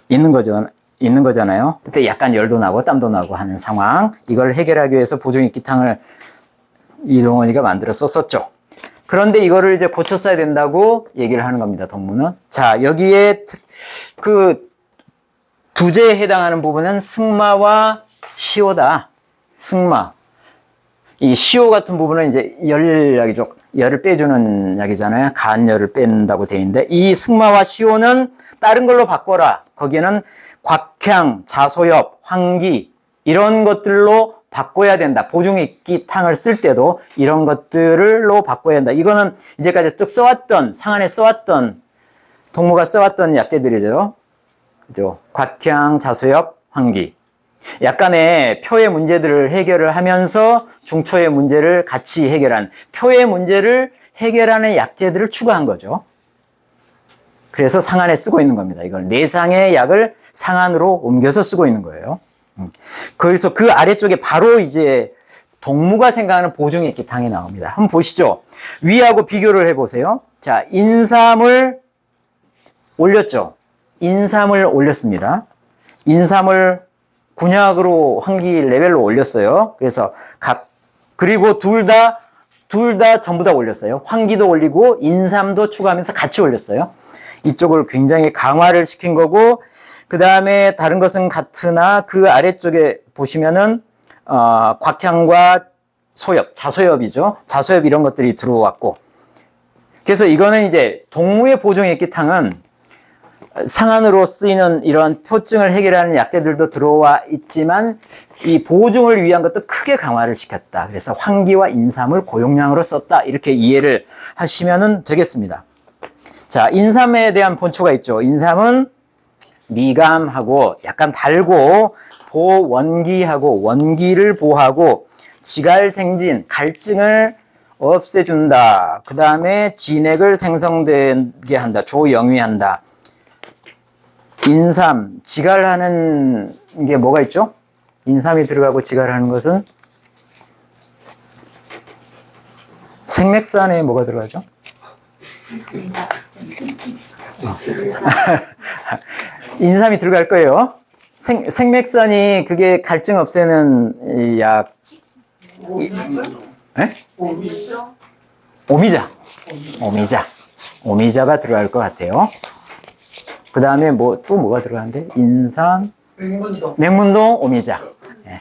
있는 거잖아요. 그때 약간 열도 나고 땀도 나고 하는 상황. 이걸 해결하기 위해서 보중이끼탕을 이동원이가 만들어 썼었죠. 그런데 이거를 이제 고쳐 써야 된다고 얘기를 하는 겁니다, 동무는. 자, 여기에 그 두제에 해당하는 부분은 승마와 시오다. 승마. 이 시오 같은 부분은 이제 열약이죠. 열을 빼주는 약이잖아요. 간열을 뺀다고 돼 있는데, 이 승마와 시오는 다른 걸로 바꿔라. 거기에는 곽향, 자소엽, 황기 이런 것들로 바꿔야 된다. 보중이끼탕을 쓸 때도 이런 것들로 바꿔야 된다. 이거는 이제까지 쭉 써왔던, 상안에 써왔던, 동무가 써왔던 약재들이죠. 그죠? 곽향, 자소엽, 황기. 약간의 표의 문제들을 해결을 하면서 중초의 문제를 같이 해결한, 표의 문제를 해결하는 약재들을 추가한 거죠. 그래서 상안에 쓰고 있는 겁니다. 이걸 내상의 약을 상안으로 옮겨서 쓰고 있는 거예요. 그래서 그 아래쪽에 바로 이제 동무가 생각하는 보중이끼탕이 나옵니다. 한번 보시죠. 위하고 비교를 해보세요. 자, 인삼을 올렸죠. 인삼을 올렸습니다. 인삼을 군약으로 환기 레벨로 올렸어요. 그래서 그리고 둘 다 전부 다 올렸어요. 환기도 올리고 인삼도 추가하면서 같이 올렸어요. 이쪽을 굉장히 강화를 시킨 거고, 그 다음에 다른 것은 같으나 그 아래쪽에 보시면은 곽향과 소엽, 자소엽이죠. 자소엽 이런 것들이 들어왔고, 그래서 이거는 이제 동무의 보중이끼탕은 상한으로 쓰이는 이런 표증을 해결하는 약재들도 들어와 있지만 이 보증을 위한 것도 크게 강화를 시켰다. 그래서 황기와 인삼을 고용량으로 썼다. 이렇게 이해를 하시면 되겠습니다. 자, 인삼에 대한 본초가 있죠. 인삼은 미감하고 약간 달고 보원기하고 원기를 보호하고 지갈생진, 갈증을 없애준다. 그 다음에 진액을 생성되게 한다. 조영위한다. 인삼, 지갈하는 게 뭐가 있죠? 인삼이 들어가고 지갈하는 것은 생맥산에 뭐가 들어가죠? 인삼이 들어갈 거예요. 생맥산이 그게 갈증 없애는 약. 네? 오미자가 들어갈 것 같아요. 그 다음에 또 뭐가 들어가는데? 인삼, 맹문동, 오미자. 네.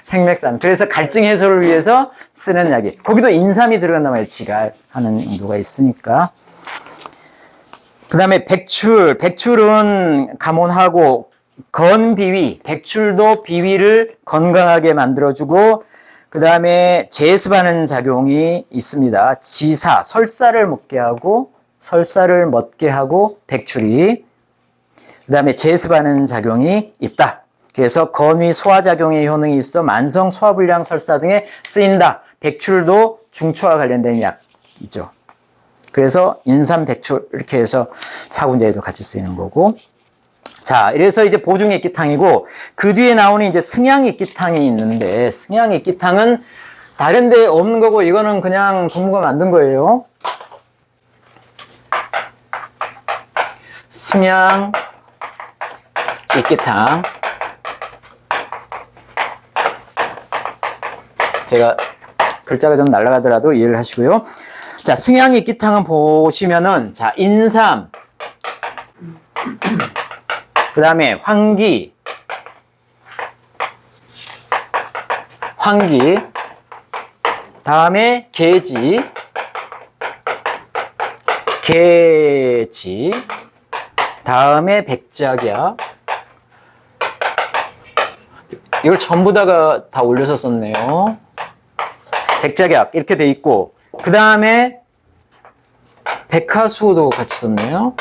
생맥산. 그래서 갈증 해소를 위해서 쓰는 약이. 거기도 인삼이 들어간단 말이에요. 지갈하는 용도가 있으니까. 그 다음에 백출. 백출은 감온하고 건비위. 백출도 비위를 건강하게 만들어주고 그 다음에 제습하는 작용이 있습니다. 지사, 설사를 먹게 하고 백출이 그 다음에 제습하는 작용이 있다. 그래서 건위 소화작용의 효능이 있어 만성 소화불량 설사 등에 쓰인다. 백출도 중초와 관련된 약이죠. 그래서 인삼, 백출 이렇게 해서 사군자에도 같이 쓰이는 거고. 자, 이래서 이제 보중액기탕이고 그 뒤에 나오는 이제 승양액기탕이 있는데 승양액기탕은 다른 데 없는 거고 이거는 그냥 동무가 만든 거예요. 승양액기탕. 제가 글자가 좀 날아가더라도 이해를 하시고요. 자, 승양액기탕은 보시면은 자, 인삼 그 다음에 황기, 다음에 계지, 다음에 백작약. 이걸 전부 다 올려서 썼네요. 백작약 이렇게 돼 있고 그 다음에 백화수도 같이 썼네요.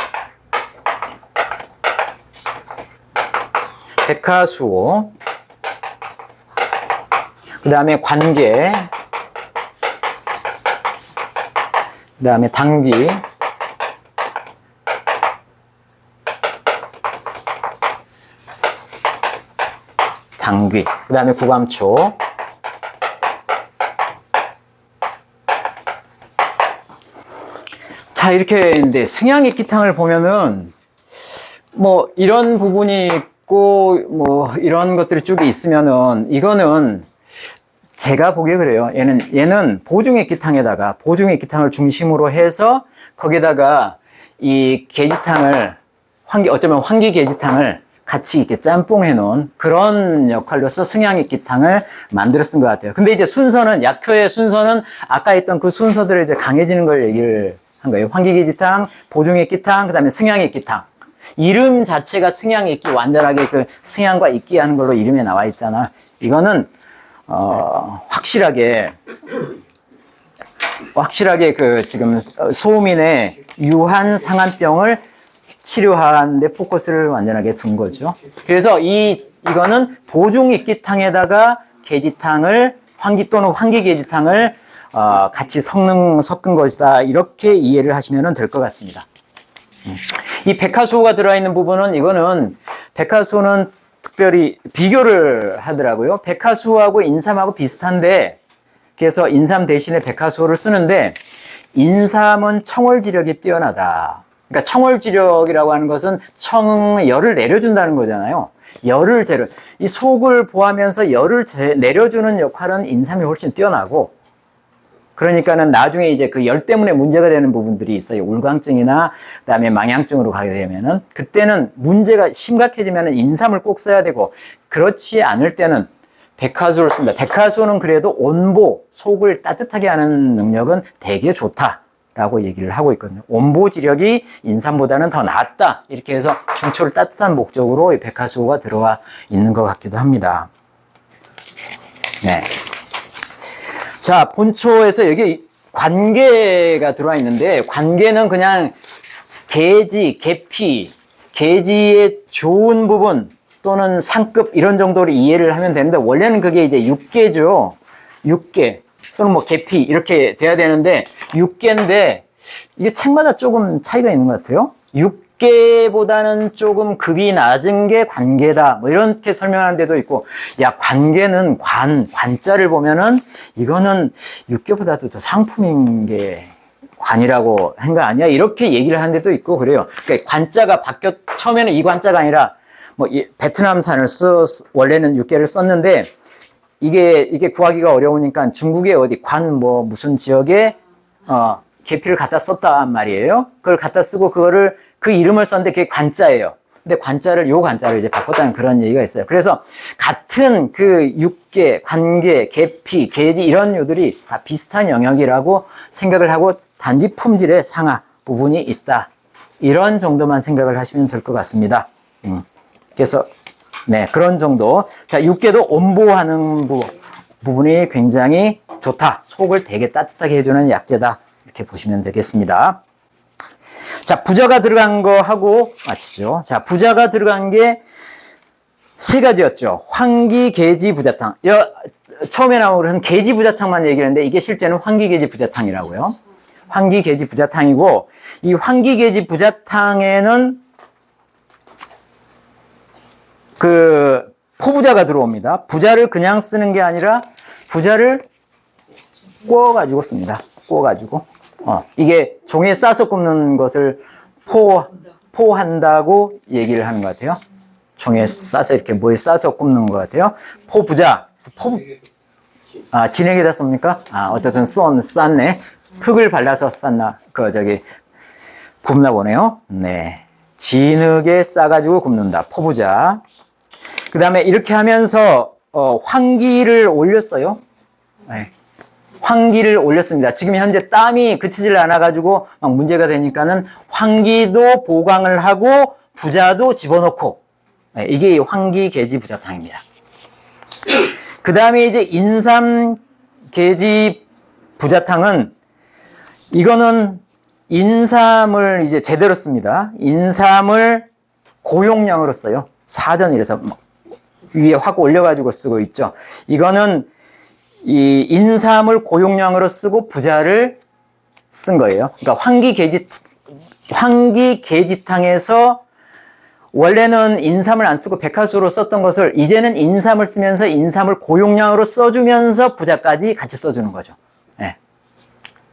백화수호, 그 다음에 관계, 그 다음에 당귀, 그 다음에 구감초. 자, 이렇게 있는데 승양액기탕을 보면은 뭐 이런 부분이 있고 뭐 이런 것들이 쭉 있으면은 이거는 제가 보기에 그래요. 얘는 보중액기탕에다가 보중액기탕을 중심으로 해서 거기다가 이 게지탕을 어쩌면 황기게지탕을 같이 이렇게 짬뽕해 놓은 그런 역할로서 승양액기탕을 만들어 쓴 것 같아요. 근데 이제 순서는 약효의 순서는 아까 했던 그 순서대로 이제 강해지는 걸 얘기를 한 거예요. 황기게지탕, 보중액기탕, 그 다음에 승양액기탕. 이름 자체가 승양액기, 완전하게 그 승양과 액기 하는 걸로 이름에 나와 있잖아. 이거는 확실하게 그 지금 소민의 유한 상한병을 치료하는데 포커스를 완전하게 둔 거죠. 그래서 이거는 보중액기탕에다가 게지탕을 황기 또는 황기게지탕을 같이 섞은 것이다. 이렇게 이해를 하시면 될 것 같습니다. 이 백화수호가 들어있는 부분은 이거는 백화수호는 특별히 비교를 하더라고요. 백화수호하고 인삼하고 비슷한데 그래서 인삼 대신에 백화수호를 쓰는데 인삼은 청월지력이 뛰어나다. 그러니까 청월지력이라고 하는 것은 열을 내려준다는 거잖아요. 이 속을 보하면서 열을 내려주는 역할은 인삼이 훨씬 뛰어나고 그러니까는 나중에 이제 그 열 때문에 문제가 되는 부분들이 있어요. 울광증이나 그다음에 망향증으로 가게 되면은 그때는 문제가 심각해지면은 인삼을 꼭 써야 되고 그렇지 않을 때는 백화수를 씁니다. 백화수는 그래도 온보, 속을 따뜻하게 하는 능력은 되게 좋다라고 라고 얘기를 하고 있거든요. 온보지력이 인삼보다는 더 낫다. 이렇게 해서 중초를 따뜻한 목적으로 이 백화수호가 들어와 있는 것 같기도 합니다. 네. 자, 본초에서 여기 관계가 들어와 있는데, 관계는 그냥 계지, 계피, 계지의 좋은 부분 또는 상급 이런 정도로 이해를 하면 되는데, 원래는 그게 이제 육계죠. 육계 또는 뭐 계피 이렇게 돼야 되는데, 육계인데 이게 책마다 조금 차이가 있는 것 같아요. 육계보다는 조금 급이 낮은 게 관계다, 뭐 이렇게 설명하는 데도 있고, 야, 관계는 관자를 보면은 이거는 육계보다도 더 상품인 게 관이라고 한 거 아니야? 이렇게 얘기를 하는 데도 있고 그래요. 그러니까 관자가 처음에는 이 관자가 아니라 뭐 베트남산을 원래는 육계를 썼는데, 이게 구하기가 어려우니까 중국의 어디 뭐 무슨 지역에 계피를 갖다 썼단 말이에요. 그걸 갖다 쓰고 그 이름을 썼는데 그게 관자예요. 근데 요 관자를 이제 바꿨다는 그런 얘기가 있어요. 그래서 같은 그 육계, 관계, 계피, 계지 이런 요들이 다 비슷한 영역이라고 생각을 하고 단지 품질의 상하 부분이 있다. 이런 정도만 생각을 하시면 될 것 같습니다. 그래서 네, 그런 정도. 자, 육계도 온보하는 부분이 굉장히 좋다. 속을 되게 따뜻하게 해주는 약재다. 이렇게 보시면 되겠습니다. 자, 부자가 들어간 거 하고 마치죠. 자, 부자가 들어간 게 세 가지였죠. 황기, 계지, 부자탕. 처음에 나온 그런 계지, 부자탕만 얘기를 했는데, 이게 실제는 황기, 계지, 부자탕이라고요. 황기, 계지, 부자탕이고, 이 황기, 계지, 부자탕에는 그 포부자가 들어옵니다. 부자를 그냥 쓰는 게 아니라 부자를 구워가지고 씁니다. 구워가지고. 이게 종이에 싸서 굽는 것을 포한다고 얘기를 하는 것 같아요. 종이에 싸서 이렇게 뭐에 싸서 굽는 것 같아요. 포부자. 진흙에다 씁니까? 어쨌든 쌌네. 흙을 발라서 굽나 보네요. 네. 진흙에 싸가지고 굽는다. 포부자. 그 다음에 이렇게 하면서 황기를 올렸어요. 네. 황기를 올렸습니다. 지금 현재 땀이 그치질 않아가지고 막 문제가 되니까는 황기도 보강을 하고 부자도 집어넣고, 네, 이게 황기, 계지, 부자탕입니다. 그 다음에 이제 인삼, 계지, 부자탕은 이거는 인삼을 이제 제대로 씁니다. 인삼을 고용량으로 써요. 사전 이래서 위에 확 올려가지고 쓰고 있죠. 이거는 이 인삼을 고용량으로 쓰고 부자를 쓴 거예요. 그러니까 황기, 계지탕에서 원래는 인삼을 안 쓰고 백화수로 썼던 것을 이제는 인삼을 쓰면서 인삼을 고용량으로 써주면서 부자까지 같이 써주는 거죠. 네.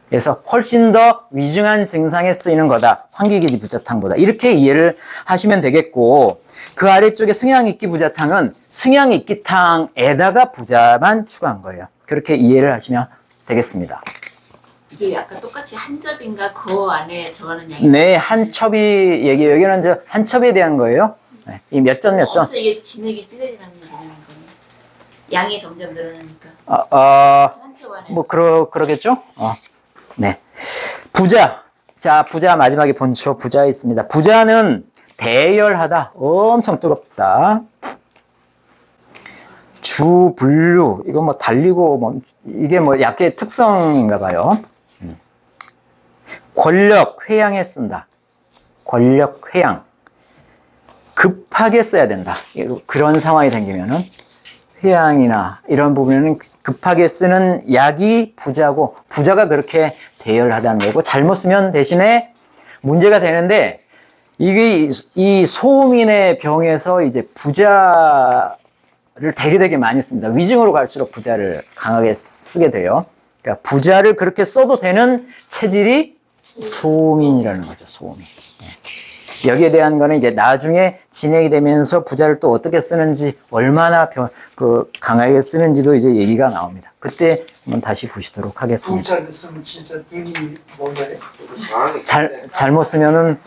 그래서 훨씬 더 위중한 증상에 쓰이는 거다. 황기계지 부자탕보다. 이렇게 이해를 하시면 되겠고, 그 아래쪽에 승향이끼 부자탕은 승향이끼탕에다가 부자만 추가한 거예요. 그렇게 이해를 하시면 되겠습니다. 이게 아까 똑같이 한 첩인가 그 안에 적어놓은 양이. 네, 한 첩이 얘기해요. 여기는 한 첩에 대한 거예요. 네, 이 몇 점. 어디서 이게 진흙이 찌개지는 거예요? 양이 점점 늘어나니까. 한 첩 안에. 뭐 그러겠죠? 네. 부자. 자, 부자 마지막에 본초 부자 있습니다. 부자는 대열하다. 엄청 뜨겁다. 주분류. 이거 뭐 달리고 이게 뭐 약의 특성인가 봐요. 권력 회양에 쓴다. 권력 회양. 급하게 써야 된다. 그런 상황이 생기면은 회양이나 이런 부분에는 급하게 쓰는 약이 부자고, 부자가 그렇게 대열하다는 거고, 잘못 쓰면 대신에 문제가 되는데, 이게 이 소음인의 병에서 이제 부자를 되게 많이 씁니다. 위중으로 갈수록 부자를 강하게 쓰게 돼요. 그러니까 부자를 그렇게 써도 되는 체질이 소음인이라는 거죠. 소음인. 여기에 대한 거는 이제 나중에 진행이 되면서 부자를 또 어떻게 쓰는지, 얼마나 강하게 쓰는지도 이제 얘기가 나옵니다. 그때 한번 다시 보시도록 하겠습니다. 공짜를 쓰면 진짜 등이 뭔가요? 잘못 쓰면은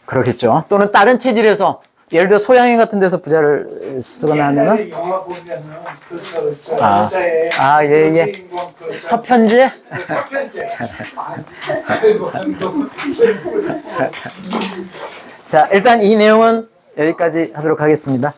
그렇겠죠. 또는 다른 체질에서 예를 들어 소양행 같은 데서 부자를 쓰거나 하면은 옛날에 영화 보면은 저 아. 여자의 아, 예, 예. 주인공 그 서편제? 서편제. 아이고 너무 자, 일단 이 내용은 여기까지 하도록 하겠습니다.